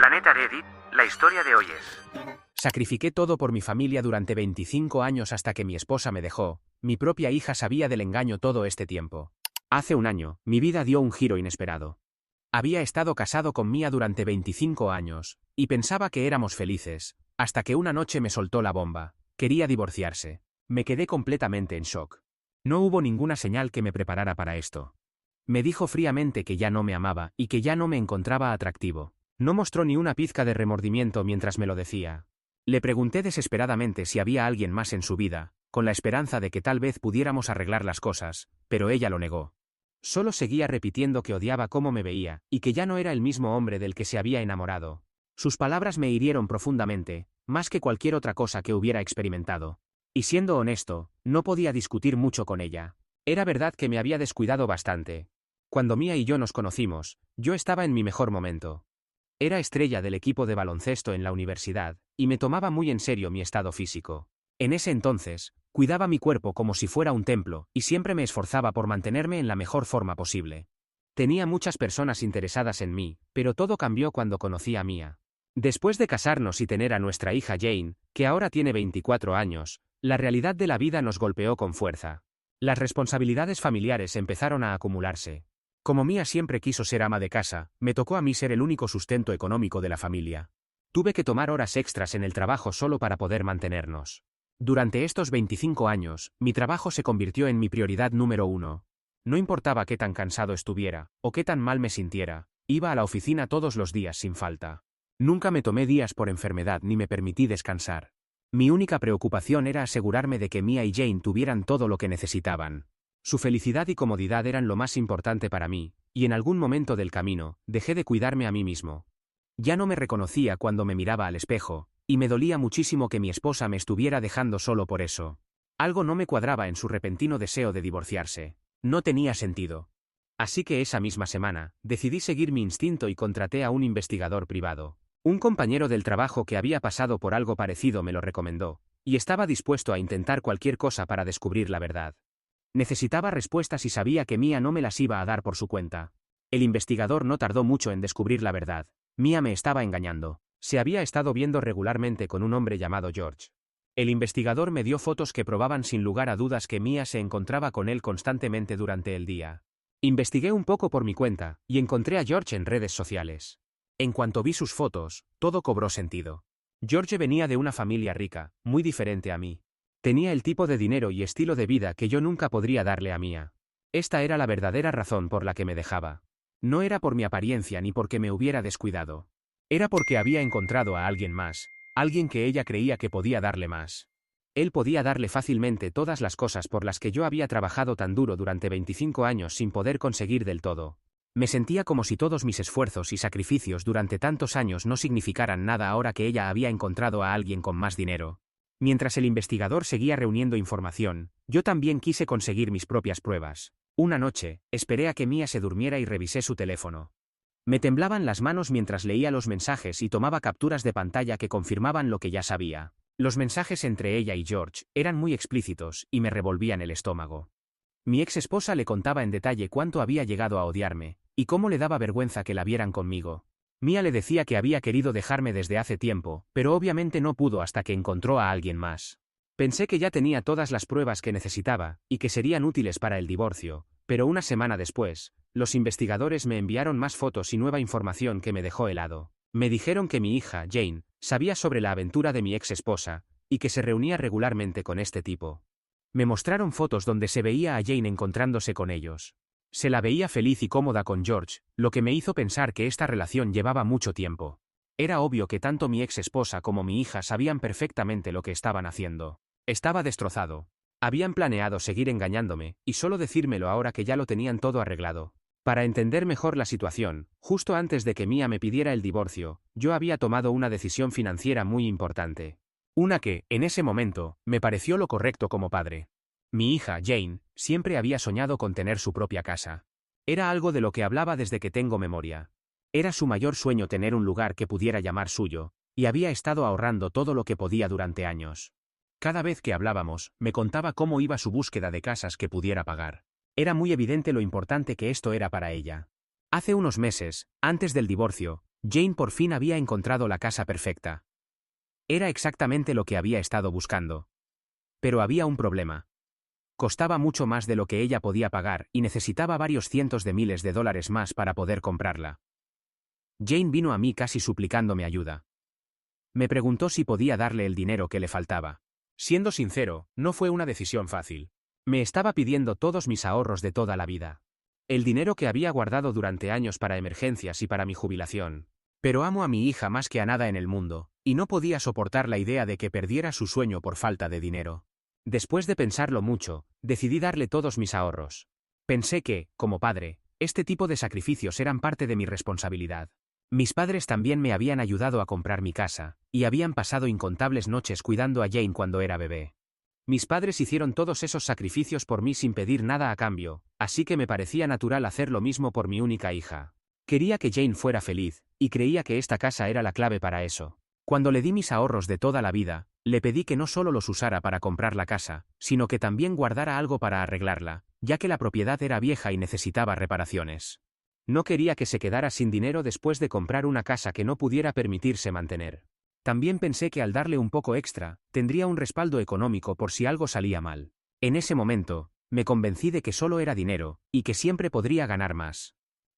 Planeta Reddit, la historia de hoy es... Sacrifiqué todo por mi familia durante 25 años hasta que mi esposa me dejó. Mi propia hija sabía del engaño todo este tiempo. Hace un año, mi vida dio un giro inesperado. Había estado casado con Mia durante 25 años, y pensaba que éramos felices, hasta que una noche me soltó la bomba. Quería divorciarse. Me quedé completamente en shock. No hubo ninguna señal que me preparara para esto. Me dijo fríamente que ya no me amaba y que ya no me encontraba atractivo. No mostró ni una pizca de remordimiento mientras me lo decía. Le pregunté desesperadamente si había alguien más en su vida, con la esperanza de que tal vez pudiéramos arreglar las cosas, pero ella lo negó. Solo seguía repitiendo que odiaba cómo me veía, y que ya no era el mismo hombre del que se había enamorado. Sus palabras me hirieron profundamente, más que cualquier otra cosa que hubiera experimentado. Y siendo honesto, no podía discutir mucho con ella. Era verdad que me había descuidado bastante. Cuando Mia y yo nos conocimos, yo estaba en mi mejor momento. Era estrella del equipo de baloncesto en la universidad, y me tomaba muy en serio mi estado físico. En ese entonces, cuidaba mi cuerpo como si fuera un templo, y siempre me esforzaba por mantenerme en la mejor forma posible. Tenía muchas personas interesadas en mí, pero todo cambió cuando conocí a Mia. Después de casarnos y tener a nuestra hija Jane, que ahora tiene 24 años, la realidad de la vida nos golpeó con fuerza. Las responsabilidades familiares empezaron a acumularse. Como Mia siempre quiso ser ama de casa, me tocó a mí ser el único sustento económico de la familia. Tuve que tomar horas extras en el trabajo solo para poder mantenernos. Durante estos 25 años, mi trabajo se convirtió en mi prioridad número uno. No importaba qué tan cansado estuviera, o qué tan mal me sintiera, iba a la oficina todos los días sin falta. Nunca me tomé días por enfermedad ni me permití descansar. Mi única preocupación era asegurarme de que Mia y Jane tuvieran todo lo que necesitaban. Su felicidad y comodidad eran lo más importante para mí, y en algún momento del camino, dejé de cuidarme a mí mismo. Ya no me reconocía cuando me miraba al espejo, y me dolía muchísimo que mi esposa me estuviera dejando solo por eso. Algo no me cuadraba en su repentino deseo de divorciarse. No tenía sentido. Así que esa misma semana, decidí seguir mi instinto y contraté a un investigador privado. Un compañero del trabajo que había pasado por algo parecido me lo recomendó, y estaba dispuesto a intentar cualquier cosa para descubrir la verdad. Necesitaba respuestas y sabía que Mia no me las iba a dar por su cuenta. El investigador no tardó mucho en descubrir la verdad. Mia me estaba engañando. Se había estado viendo regularmente con un hombre llamado George. El investigador me dio fotos que probaban sin lugar a dudas que Mia se encontraba con él constantemente durante el día. Investigué un poco por mi cuenta, y encontré a George en redes sociales. En cuanto vi sus fotos, todo cobró sentido. George venía de una familia rica, muy diferente a mí. Tenía el tipo de dinero y estilo de vida que yo nunca podría darle a Mia. Esta era la verdadera razón por la que me dejaba. No era por mi apariencia ni porque me hubiera descuidado. Era porque había encontrado a alguien más, alguien que ella creía que podía darle más. Él podía darle fácilmente todas las cosas por las que yo había trabajado tan duro durante 25 años sin poder conseguir del todo. Me sentía como si todos mis esfuerzos y sacrificios durante tantos años no significaran nada ahora que ella había encontrado a alguien con más dinero. Mientras el investigador seguía reuniendo información, yo también quise conseguir mis propias pruebas. Una noche, esperé a que Mia se durmiera y revisé su teléfono. Me temblaban las manos mientras leía los mensajes y tomaba capturas de pantalla que confirmaban lo que ya sabía. Los mensajes entre ella y George eran muy explícitos y me revolvían el estómago. Mi ex esposa le contaba en detalle cuánto había llegado a odiarme, y cómo le daba vergüenza que la vieran conmigo. Mia le decía que había querido dejarme desde hace tiempo, pero obviamente no pudo hasta que encontró a alguien más. Pensé que ya tenía todas las pruebas que necesitaba, y que serían útiles para el divorcio, pero una semana después, los investigadores me enviaron más fotos y nueva información que me dejó helado. Me dijeron que mi hija, Jane, sabía sobre la aventura de mi ex esposa, y que se reunía regularmente con este tipo. Me mostraron fotos donde se veía a Jane encontrándose con ellos. Se la veía feliz y cómoda con George, lo que me hizo pensar que esta relación llevaba mucho tiempo. Era obvio que tanto mi ex esposa como mi hija sabían perfectamente lo que estaban haciendo. Estaba destrozado. Habían planeado seguir engañándome, y solo decírmelo ahora que ya lo tenían todo arreglado. Para entender mejor la situación, justo antes de que Mia me pidiera el divorcio, yo había tomado una decisión financiera muy importante. Una que, en ese momento, me pareció lo correcto como padre. Mi hija, Jane, siempre había soñado con tener su propia casa. Era algo de lo que hablaba desde que tengo memoria. Era su mayor sueño tener un lugar que pudiera llamar suyo, y había estado ahorrando todo lo que podía durante años. Cada vez que hablábamos, me contaba cómo iba su búsqueda de casas que pudiera pagar. Era muy evidente lo importante que esto era para ella. Hace unos meses, antes del divorcio, Jane por fin había encontrado la casa perfecta. Era exactamente lo que había estado buscando. Pero había un problema. Costaba mucho más de lo que ella podía pagar y necesitaba varios cientos de miles de dólares más para poder comprarla. Jane vino a mí casi suplicándome ayuda. Me preguntó si podía darle el dinero que le faltaba. Siendo sincero, no fue una decisión fácil. Me estaba pidiendo todos mis ahorros de toda la vida. El dinero que había guardado durante años para emergencias y para mi jubilación. Pero amo a mi hija más que a nada en el mundo, y no podía soportar la idea de que perdiera su sueño por falta de dinero. Después de pensarlo mucho, decidí darle todos mis ahorros. Pensé que, como padre, este tipo de sacrificios eran parte de mi responsabilidad. Mis padres también me habían ayudado a comprar mi casa, y habían pasado incontables noches cuidando a Jane cuando era bebé. Mis padres hicieron todos esos sacrificios por mí sin pedir nada a cambio, así que me parecía natural hacer lo mismo por mi única hija. Quería que Jane fuera feliz, y creía que esta casa era la clave para eso. Cuando le di mis ahorros de toda la vida, le pedí que no solo los usara para comprar la casa, sino que también guardara algo para arreglarla, ya que la propiedad era vieja y necesitaba reparaciones. No quería que se quedara sin dinero después de comprar una casa que no pudiera permitirse mantener. También pensé que al darle un poco extra, tendría un respaldo económico por si algo salía mal. En ese momento, me convencí de que solo era dinero, y que siempre podría ganar más.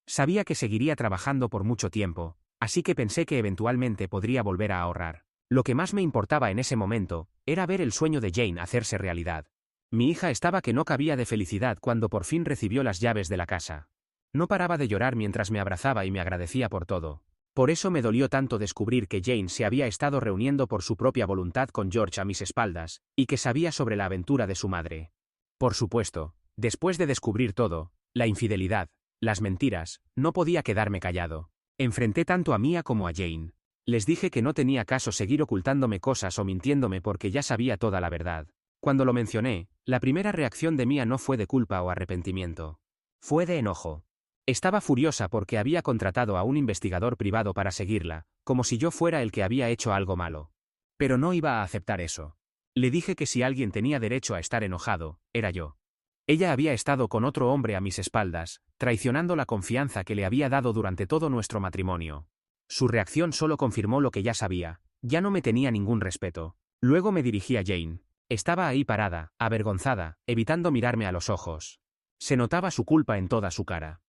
Sabía que seguiría trabajando por mucho tiempo, así que pensé que eventualmente podría volver a ahorrar. Lo que más me importaba en ese momento, era ver el sueño de Jane hacerse realidad. Mi hija estaba que no cabía de felicidad cuando por fin recibió las llaves de la casa. No paraba de llorar mientras me abrazaba y me agradecía por todo. Por eso me dolió tanto descubrir que Jane se había estado reuniendo por su propia voluntad con George a mis espaldas, y que sabía sobre la aventura de su madre. Por supuesto, después de descubrir todo, la infidelidad, las mentiras, no podía quedarme callado. Enfrenté tanto a Mia como a Jane. Les dije que no tenía caso seguir ocultándome cosas o mintiéndome porque ya sabía toda la verdad. Cuando lo mencioné, la primera reacción de Mia no fue de culpa o arrepentimiento. Fue de enojo. Estaba furiosa porque había contratado a un investigador privado para seguirla, como si yo fuera el que había hecho algo malo. Pero no iba a aceptar eso. Le dije que si alguien tenía derecho a estar enojado, era yo. Ella había estado con otro hombre a mis espaldas, traicionando la confianza que le había dado durante todo nuestro matrimonio. Su reacción solo confirmó lo que ya sabía, ya no me tenía ningún respeto. Luego me dirigí a Jane. Estaba ahí parada, avergonzada, evitando mirarme a los ojos. Se notaba su culpa en toda su cara.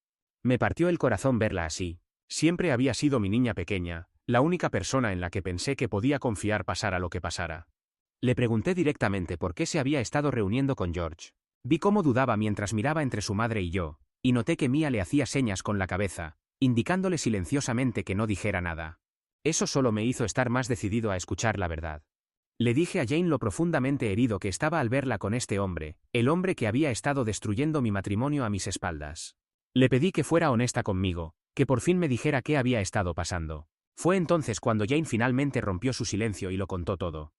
Me partió el corazón verla así. Siempre había sido mi niña pequeña, la única persona en la que pensé que podía confiar pasara lo que pasara. Le pregunté directamente por qué se había estado reuniendo con George. Vi cómo dudaba mientras miraba entre su madre y yo, y noté que Mia le hacía señas con la cabeza, indicándole silenciosamente que no dijera nada. Eso solo me hizo estar más decidido a escuchar la verdad. Le dije a Jane lo profundamente herido que estaba al verla con este hombre, el hombre que había estado destruyendo mi matrimonio a mis espaldas. Le pedí que fuera honesta conmigo, que por fin me dijera qué había estado pasando. Fue entonces cuando Jane finalmente rompió su silencio y lo contó todo.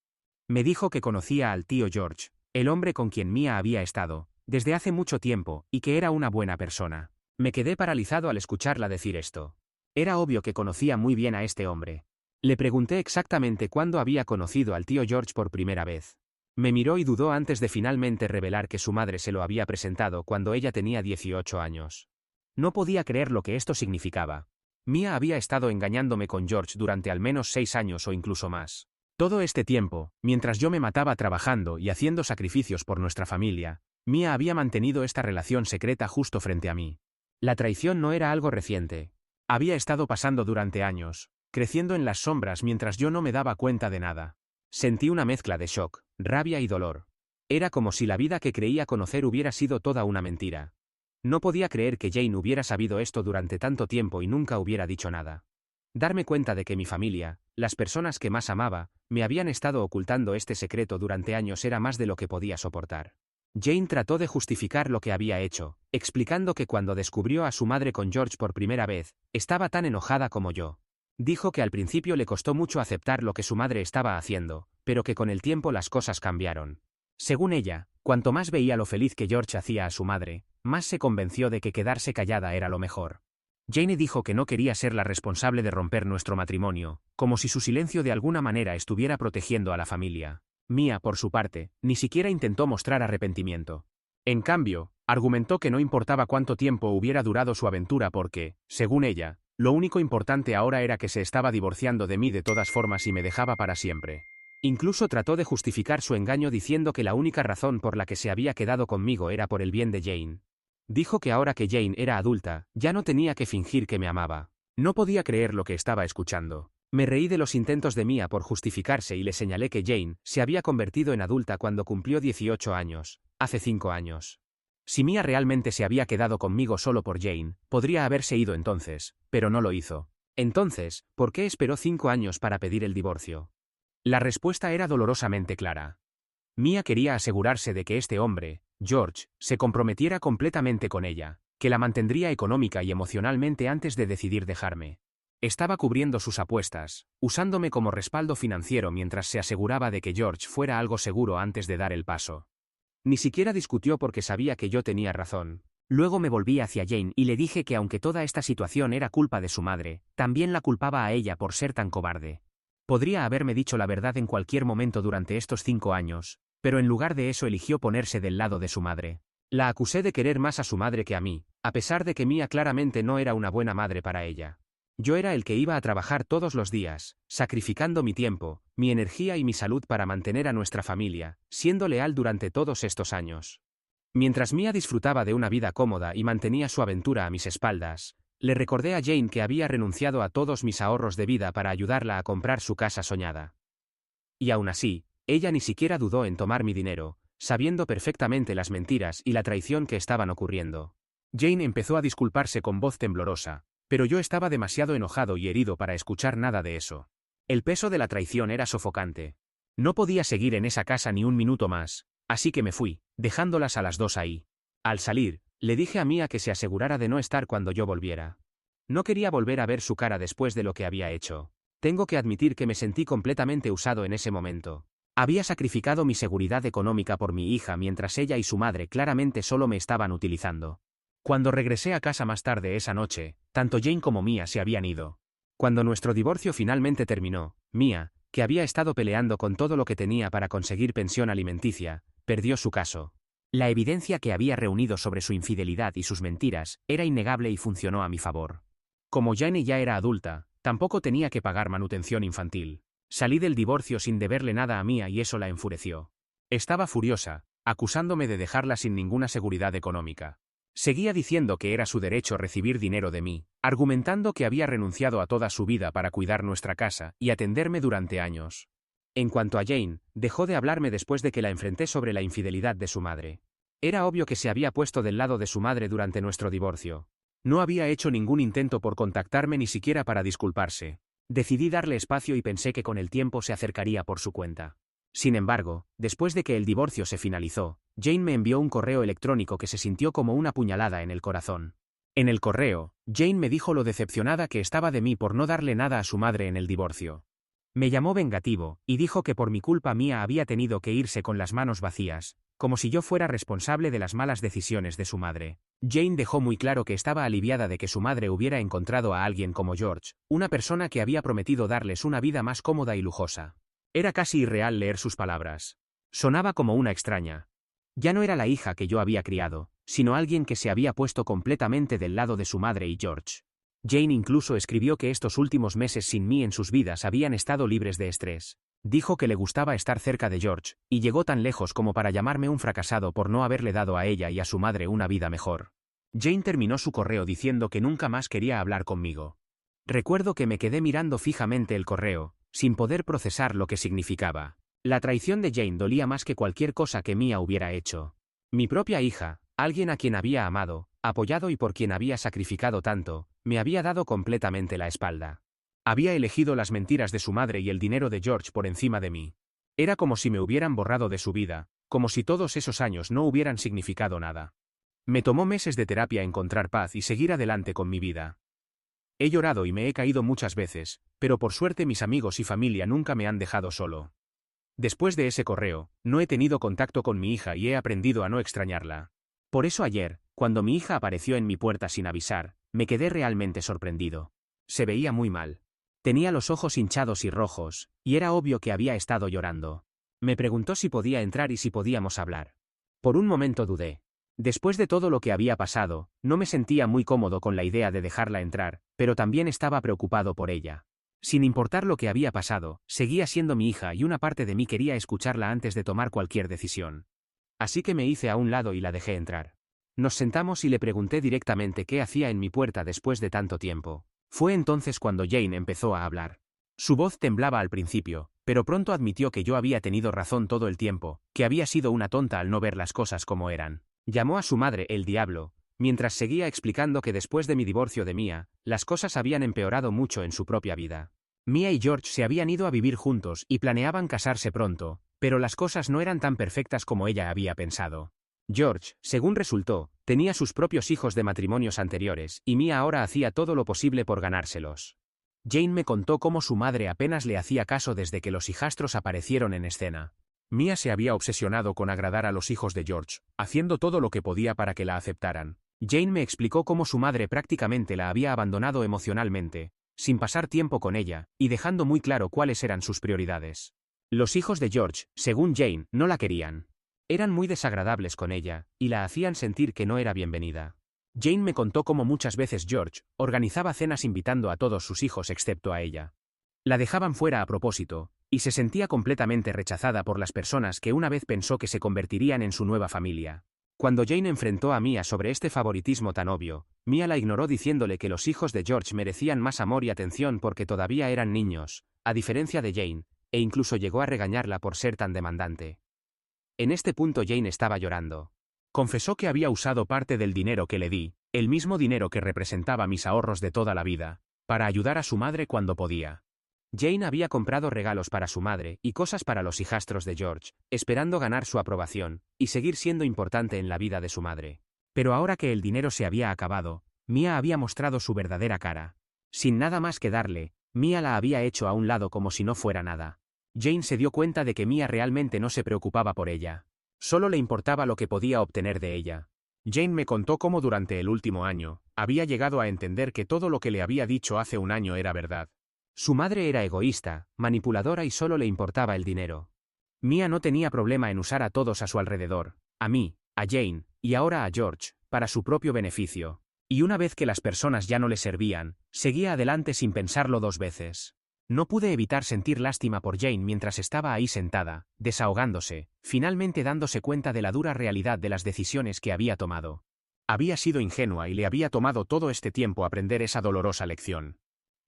Me dijo que conocía al tío George, el hombre con quien Mia había estado, desde hace mucho tiempo, y que era una buena persona. Me quedé paralizado al escucharla decir esto. Era obvio que conocía muy bien a este hombre. Le pregunté exactamente cuándo había conocido al tío George por primera vez. Me miró y dudó antes de finalmente revelar que su madre se lo había presentado cuando ella tenía 18 años. No podía creer lo que esto significaba. Mia había estado engañándome con George durante al menos 6 años o incluso más. Todo este tiempo, mientras yo me mataba trabajando y haciendo sacrificios por nuestra familia, Mia había mantenido esta relación secreta justo frente a mí. La traición no era algo reciente. Había estado pasando durante años, creciendo en las sombras mientras yo no me daba cuenta de nada. Sentí una mezcla de shock, rabia y dolor. Era como si la vida que creía conocer hubiera sido toda una mentira. No podía creer que Jane hubiera sabido esto durante tanto tiempo y nunca hubiera dicho nada. Darme cuenta de que mi familia, las personas que más amaba, me habían estado ocultando este secreto durante años era más de lo que podía soportar. Jane trató de justificar lo que había hecho, explicando que cuando descubrió a su madre con George por primera vez, estaba tan enojada como yo. Dijo que al principio le costó mucho aceptar lo que su madre estaba haciendo, pero que con el tiempo las cosas cambiaron. Según ella, cuanto más veía lo feliz que George hacía a su madre, más se convenció de que quedarse callada era lo mejor. Jane dijo que no quería ser la responsable de romper nuestro matrimonio, como si su silencio de alguna manera estuviera protegiendo a la familia. Mia, por su parte, ni siquiera intentó mostrar arrepentimiento. En cambio, argumentó que no importaba cuánto tiempo hubiera durado su aventura porque, según ella, Lo único importante ahora era que se estaba divorciando de mí de todas formas y me dejaba para siempre. Incluso trató de justificar su engaño diciendo que la única razón por la que se había quedado conmigo era por el bien de Jane. Dijo que ahora que Jane era adulta, ya no tenía que fingir que me amaba. No podía creer lo que estaba escuchando. Me reí de los intentos de Mia por justificarse y le señalé que Jane se había convertido en adulta cuando cumplió 18 años, hace 5 años. Si Mia realmente se había quedado conmigo solo por Jane, podría haberse ido entonces, pero no lo hizo. Entonces, ¿por qué esperó 5 años para pedir el divorcio? La respuesta era dolorosamente clara. Mia quería asegurarse de que este hombre, George, se comprometiera completamente con ella, que la mantendría económica y emocionalmente antes de decidir dejarme. Estaba cubriendo sus apuestas, usándome como respaldo financiero mientras se aseguraba de que George fuera algo seguro antes de dar el paso. Ni siquiera discutió porque sabía que yo tenía razón. Luego me volví hacia Jane y le dije que aunque toda esta situación era culpa de su madre, también la culpaba a ella por ser tan cobarde. Podría haberme dicho la verdad en cualquier momento durante estos 5 años, pero en lugar de eso eligió ponerse del lado de su madre. La acusé de querer más a su madre que a mí, a pesar de que Mia claramente no era una buena madre para ella. Yo era el que iba a trabajar todos los días, sacrificando mi tiempo, mi energía y mi salud para mantener a nuestra familia, siendo leal durante todos estos años. Mientras Mia disfrutaba de una vida cómoda y mantenía su aventura a mis espaldas, le recordé a Jane que había renunciado a todos mis ahorros de vida para ayudarla a comprar su casa soñada. Y aún así, ella ni siquiera dudó en tomar mi dinero, sabiendo perfectamente las mentiras y la traición que estaban ocurriendo. Jane empezó a disculparse con voz temblorosa, pero yo estaba demasiado enojado y herido para escuchar nada de eso. El peso de la traición era sofocante. No podía seguir en esa casa ni un minuto más, así que me fui, dejándolas a las dos ahí. Al salir, le dije a Mia que se asegurara de no estar cuando yo volviera. No quería volver a ver su cara después de lo que había hecho. Tengo que admitir que me sentí completamente usado en ese momento. Había sacrificado mi seguridad económica por mi hija mientras ella y su madre claramente solo me estaban utilizando. Cuando regresé a casa más tarde esa noche, tanto Jane como Mia se habían ido. Cuando nuestro divorcio finalmente terminó, Mia, que había estado peleando con todo lo que tenía para conseguir pensión alimenticia, perdió su caso. La evidencia que había reunido sobre su infidelidad y sus mentiras era innegable y funcionó a mi favor. Como Jane ya era adulta, tampoco tenía que pagar manutención infantil. Salí del divorcio sin deberle nada a Mia y eso la enfureció. Estaba furiosa, acusándome de dejarla sin ninguna seguridad económica. Seguía diciendo que era su derecho recibir dinero de mí, argumentando que había renunciado a toda su vida para cuidar nuestra casa y atenderme durante años. En cuanto a Jane, dejó de hablarme después de que la enfrenté sobre la infidelidad de su madre. Era obvio que se había puesto del lado de su madre durante nuestro divorcio. No había hecho ningún intento por contactarme ni siquiera para disculparse. Decidí darle espacio y pensé que con el tiempo se acercaría por su cuenta. Sin embargo, después de que el divorcio se finalizó, Jane me envió un correo electrónico que se sintió como una puñalada en el corazón. En el correo, Jane me dijo lo decepcionada que estaba de mí por no darle nada a su madre en el divorcio. Me llamó vengativo, y dijo que por mi culpa Mia había tenido que irse con las manos vacías, como si yo fuera responsable de las malas decisiones de su madre. Jane dejó muy claro que estaba aliviada de que su madre hubiera encontrado a alguien como George, una persona que había prometido darles una vida más cómoda y lujosa. Era casi irreal leer sus palabras. Sonaba como una extraña. Ya no era la hija que yo había criado, sino alguien que se había puesto completamente del lado de su madre y George. Jane incluso escribió que estos últimos meses sin mí en sus vidas habían estado libres de estrés. Dijo que le gustaba estar cerca de George, y llegó tan lejos como para llamarme un fracasado por no haberle dado a ella y a su madre una vida mejor. Jane terminó su correo diciendo que nunca más quería hablar conmigo. Recuerdo que me quedé mirando fijamente el correo, sin poder procesar lo que significaba. La traición de Jane dolía más que cualquier cosa que Mia hubiera hecho. Mi propia hija, alguien a quien había amado, apoyado y por quien había sacrificado tanto, me había dado completamente la espalda. Había elegido las mentiras de su madre y el dinero de George por encima de mí. Era como si me hubieran borrado de su vida, como si todos esos años no hubieran significado nada. Me tomó meses de terapia encontrar paz y seguir adelante con mi vida. He llorado y me he caído muchas veces, pero por suerte mis amigos y familia nunca me han dejado solo. Después de ese correo, no he tenido contacto con mi hija y he aprendido a no extrañarla. Por eso ayer, cuando mi hija apareció en mi puerta sin avisar, me quedé realmente sorprendido. Se veía muy mal. Tenía los ojos hinchados y rojos, y era obvio que había estado llorando. Me preguntó si podía entrar y si podíamos hablar. Por un momento dudé. Después de todo lo que había pasado, no me sentía muy cómodo con la idea de dejarla entrar, pero también estaba preocupado por ella. Sin importar lo que había pasado, seguía siendo mi hija y una parte de mí quería escucharla antes de tomar cualquier decisión. Así que me hice a un lado y la dejé entrar. Nos sentamos y le pregunté directamente qué hacía en mi puerta después de tanto tiempo. Fue entonces cuando Jane empezó a hablar. Su voz temblaba al principio, pero pronto admitió que yo había tenido razón todo el tiempo, que había sido una tonta al no ver las cosas como eran. Llamó a su madre el diablo, mientras seguía explicando que después de mi divorcio de Mia, las cosas habían empeorado mucho en su propia vida. Mia y George se habían ido a vivir juntos y planeaban casarse pronto, pero las cosas no eran tan perfectas como ella había pensado. George, según resultó, tenía sus propios hijos de matrimonios anteriores, y Mia ahora hacía todo lo posible por ganárselos. Jane me contó cómo su madre apenas le hacía caso desde que los hijastros aparecieron en escena. Mia se había obsesionado con agradar a los hijos de George, haciendo todo lo que podía para que la aceptaran. Jane me explicó cómo su madre prácticamente la había abandonado emocionalmente, sin pasar tiempo con ella, y dejando muy claro cuáles eran sus prioridades. Los hijos de George, según Jane, no la querían. Eran muy desagradables con ella, y la hacían sentir que no era bienvenida. Jane me contó cómo muchas veces George organizaba cenas invitando a todos sus hijos excepto a ella. La dejaban fuera a propósito, y se sentía completamente rechazada por las personas que una vez pensó que se convertirían en su nueva familia. Cuando Jane enfrentó a Mia sobre este favoritismo tan obvio, Mia la ignoró diciéndole que los hijos de George merecían más amor y atención porque todavía eran niños, a diferencia de Jane, e incluso llegó a regañarla por ser tan demandante. En este punto Jane estaba llorando. Confesó que había usado parte del dinero que le di, el mismo dinero que representaba mis ahorros de toda la vida, para ayudar a su madre cuando podía. Jane había comprado regalos para su madre y cosas para los hijastros de George, esperando ganar su aprobación y seguir siendo importante en la vida de su madre. Pero ahora que el dinero se había acabado, Mia había mostrado su verdadera cara. Sin nada más que darle, Mia la había hecho a un lado como si no fuera nada. Jane se dio cuenta de que Mia realmente no se preocupaba por ella. Solo le importaba lo que podía obtener de ella. Jane me contó cómo durante el último año, había llegado a entender que todo lo que le había dicho hace un año era verdad. Su madre era egoísta, manipuladora y solo le importaba el dinero. Mia no tenía problema en usar a todos a su alrededor, a mí, a Jane, y ahora a George, para su propio beneficio. Y una vez que las personas ya no le servían, seguía adelante sin pensarlo dos veces. No pude evitar sentir lástima por Jane mientras estaba ahí sentada, desahogándose, finalmente dándose cuenta de la dura realidad de las decisiones que había tomado. Había sido ingenua y le había tomado todo este tiempo aprender esa dolorosa lección.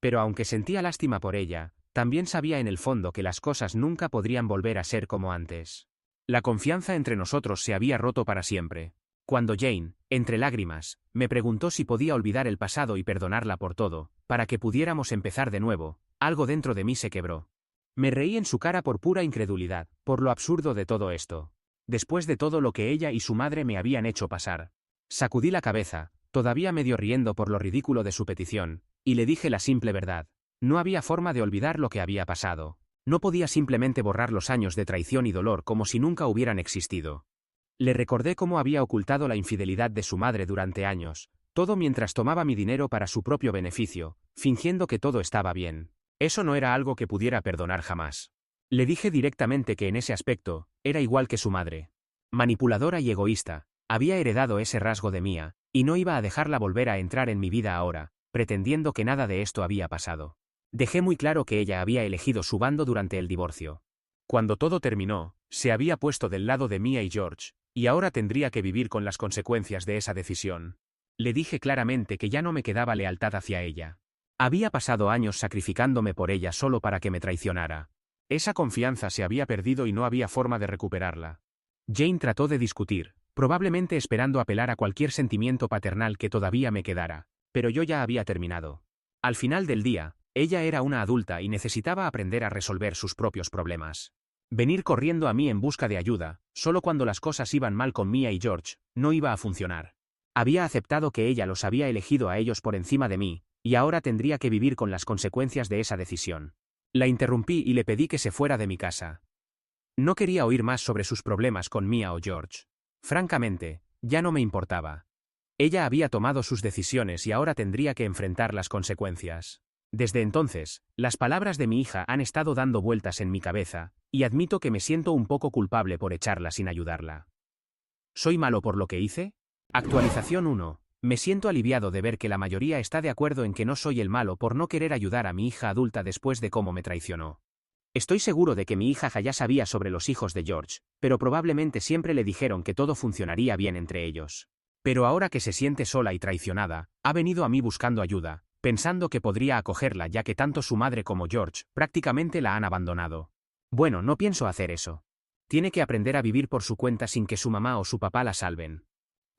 Pero aunque sentía lástima por ella, también sabía en el fondo que las cosas nunca podrían volver a ser como antes. La confianza entre nosotros se había roto para siempre. Cuando Jane, entre lágrimas, me preguntó si podía olvidar el pasado y perdonarla por todo, para que pudiéramos empezar de nuevo, algo dentro de mí se quebró. Me reí en su cara por pura incredulidad, por lo absurdo de todo esto. Después de todo lo que ella y su madre me habían hecho pasar. Sacudí la cabeza, todavía medio riendo por lo ridículo de su petición, y le dije la simple verdad. No había forma de olvidar lo que había pasado. No podía simplemente borrar los años de traición y dolor como si nunca hubieran existido. Le recordé cómo había ocultado la infidelidad de su madre durante años, todo mientras tomaba mi dinero para su propio beneficio, fingiendo que todo estaba bien. Eso no era algo que pudiera perdonar jamás. Le dije directamente que en ese aspecto, era igual que su madre. Manipuladora y egoísta, había heredado ese rasgo de Mia, y no iba a dejarla volver a entrar en mi vida ahora, pretendiendo que nada de esto había pasado. Dejé muy claro que ella había elegido su bando durante el divorcio. Cuando todo terminó, se había puesto del lado de Mia y George, y ahora tendría que vivir con las consecuencias de esa decisión. Le dije claramente que ya no me quedaba lealtad hacia ella. Había pasado años sacrificándome por ella solo para que me traicionara. Esa confianza se había perdido y no había forma de recuperarla. Jane trató de discutir, probablemente esperando apelar a cualquier sentimiento paternal que todavía me quedara, pero yo ya había terminado. Al final del día, ella era una adulta y necesitaba aprender a resolver sus propios problemas. Venir corriendo a mí en busca de ayuda, solo cuando las cosas iban mal con Mia y George, no iba a funcionar. Había aceptado que ella los había elegido a ellos por encima de mí, y ahora tendría que vivir con las consecuencias de esa decisión. La interrumpí y le pedí que se fuera de mi casa. No quería oír más sobre sus problemas con Mia o George. Francamente, ya no me importaba. Ella había tomado sus decisiones y ahora tendría que enfrentar las consecuencias. Desde entonces, las palabras de mi hija han estado dando vueltas en mi cabeza, y admito que me siento un poco culpable por echarla sin ayudarla. ¿Soy malo por lo que hice? Actualización 1. Me siento aliviado de ver que la mayoría está de acuerdo en que no soy el malo por no querer ayudar a mi hija adulta después de cómo me traicionó. Estoy seguro de que mi hija ya sabía sobre los hijos de George, pero probablemente siempre le dijeron que todo funcionaría bien entre ellos. Pero ahora que se siente sola y traicionada, ha venido a mí buscando ayuda, pensando que podría acogerla ya que tanto su madre como George prácticamente la han abandonado. Bueno, no pienso hacer eso. Tiene que aprender a vivir por su cuenta sin que su mamá o su papá la salven.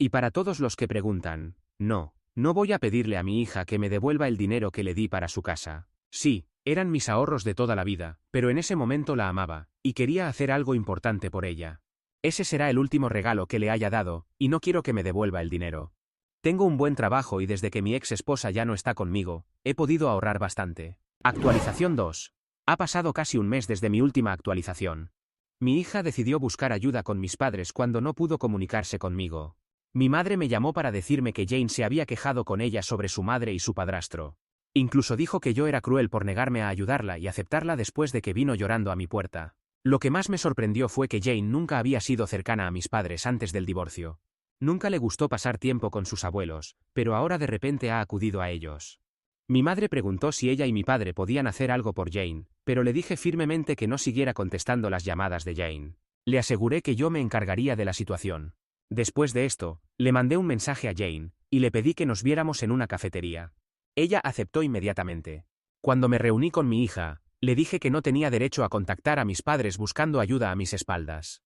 Y para todos los que preguntan, no voy a pedirle a mi hija que me devuelva el dinero que le di para su casa. Sí, eran mis ahorros de toda la vida, pero en ese momento la amaba, y quería hacer algo importante por ella. Ese será el último regalo que le haya dado, y no quiero que me devuelva el dinero. Tengo un buen trabajo y desde que mi ex esposa ya no está conmigo, he podido ahorrar bastante. Actualización 2. Ha pasado casi un mes desde mi última actualización. Mi hija decidió buscar ayuda con mis padres cuando no pudo comunicarse conmigo. Mi madre me llamó para decirme que Jane se había quejado con ella sobre su madre y su padrastro. Incluso dijo que yo era cruel por negarme a ayudarla y aceptarla después de que vino llorando a mi puerta. Lo que más me sorprendió fue que Jane nunca había sido cercana a mis padres antes del divorcio. Nunca le gustó pasar tiempo con sus abuelos, pero ahora de repente ha acudido a ellos. Mi madre preguntó si ella y mi padre podían hacer algo por Jane, pero le dije firmemente que no siguiera contestando las llamadas de Jane. Le aseguré que yo me encargaría de la situación. Después de esto, le mandé un mensaje a Jane, y le pedí que nos viéramos en una cafetería. Ella aceptó inmediatamente. Cuando me reuní con mi hija, le dije que no tenía derecho a contactar a mis padres buscando ayuda a mis espaldas.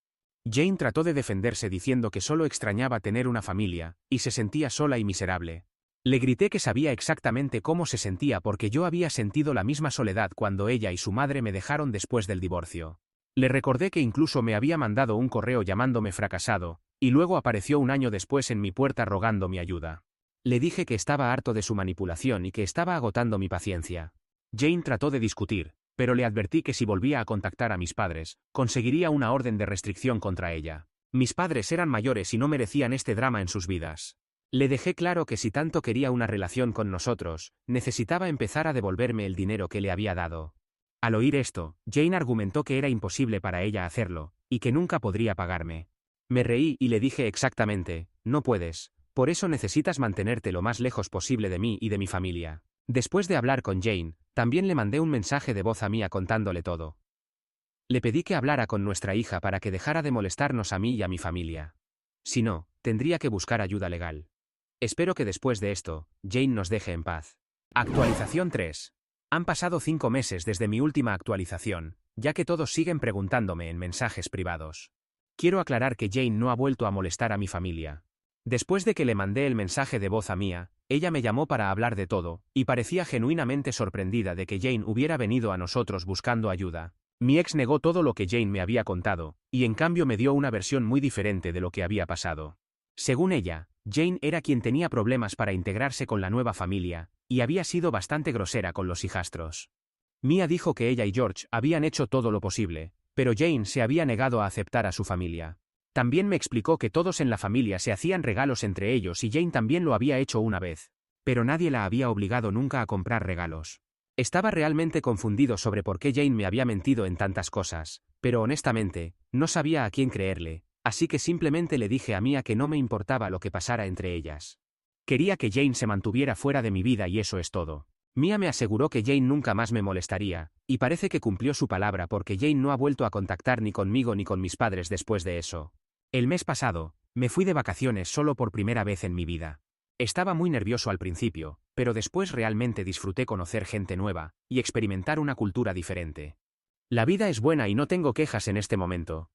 Jane trató de defenderse diciendo que solo extrañaba tener una familia, y se sentía sola y miserable. Le grité que sabía exactamente cómo se sentía porque yo había sentido la misma soledad cuando ella y su madre me dejaron después del divorcio. Le recordé que incluso me había mandado un correo llamándome fracasado, y luego apareció un año después en mi puerta rogando mi ayuda. Le dije que estaba harto de su manipulación y que estaba agotando mi paciencia. Jane trató de discutir, pero le advertí que si volvía a contactar a mis padres, conseguiría una orden de restricción contra ella. Mis padres eran mayores y no merecían este drama en sus vidas. Le dejé claro que si tanto quería una relación con nosotros, necesitaba empezar a devolverme el dinero que le había dado. Al oír esto, Jane argumentó que era imposible para ella hacerlo, y que nunca podría pagarme. Me reí y le dije exactamente, no puedes, por eso necesitas mantenerte lo más lejos posible de mí y de mi familia. Después de hablar con Jane, también le mandé un mensaje de voz a Mia contándole todo. Le pedí que hablara con nuestra hija para que dejara de molestarnos a mí y a mi familia. Si no, tendría que buscar ayuda legal. Espero que después de esto, Jane nos deje en paz. Actualización 3. Han pasado 5 meses desde mi última actualización, ya que todos siguen preguntándome en mensajes privados. Quiero aclarar que Jane no ha vuelto a molestar a mi familia. Después de que le mandé el mensaje de voz a Mia, ella me llamó para hablar de todo, y parecía genuinamente sorprendida de que Jane hubiera venido a nosotros buscando ayuda. Mi ex negó todo lo que Jane me había contado, y en cambio me dio una versión muy diferente de lo que había pasado. Según ella, Jane era quien tenía problemas para integrarse con la nueva familia, y había sido bastante grosera con los hijastros. Mia dijo que ella y George habían hecho todo lo posible, pero Jane se había negado a aceptar a su familia. También me explicó que todos en la familia se hacían regalos entre ellos y Jane también lo había hecho una vez, pero nadie la había obligado nunca a comprar regalos. Estaba realmente confundido sobre por qué Jane me había mentido en tantas cosas, pero honestamente, no sabía a quién creerle, así que simplemente le dije a Mia que no me importaba lo que pasara entre ellas. Quería que Jane se mantuviera fuera de mi vida y eso es todo. Mia me aseguró que Jane nunca más me molestaría, y parece que cumplió su palabra porque Jane no ha vuelto a contactar ni conmigo ni con mis padres después de eso. El mes pasado, me fui de vacaciones solo por primera vez en mi vida. Estaba muy nervioso al principio, pero después realmente disfruté conocer gente nueva y experimentar una cultura diferente. La vida es buena y no tengo quejas en este momento.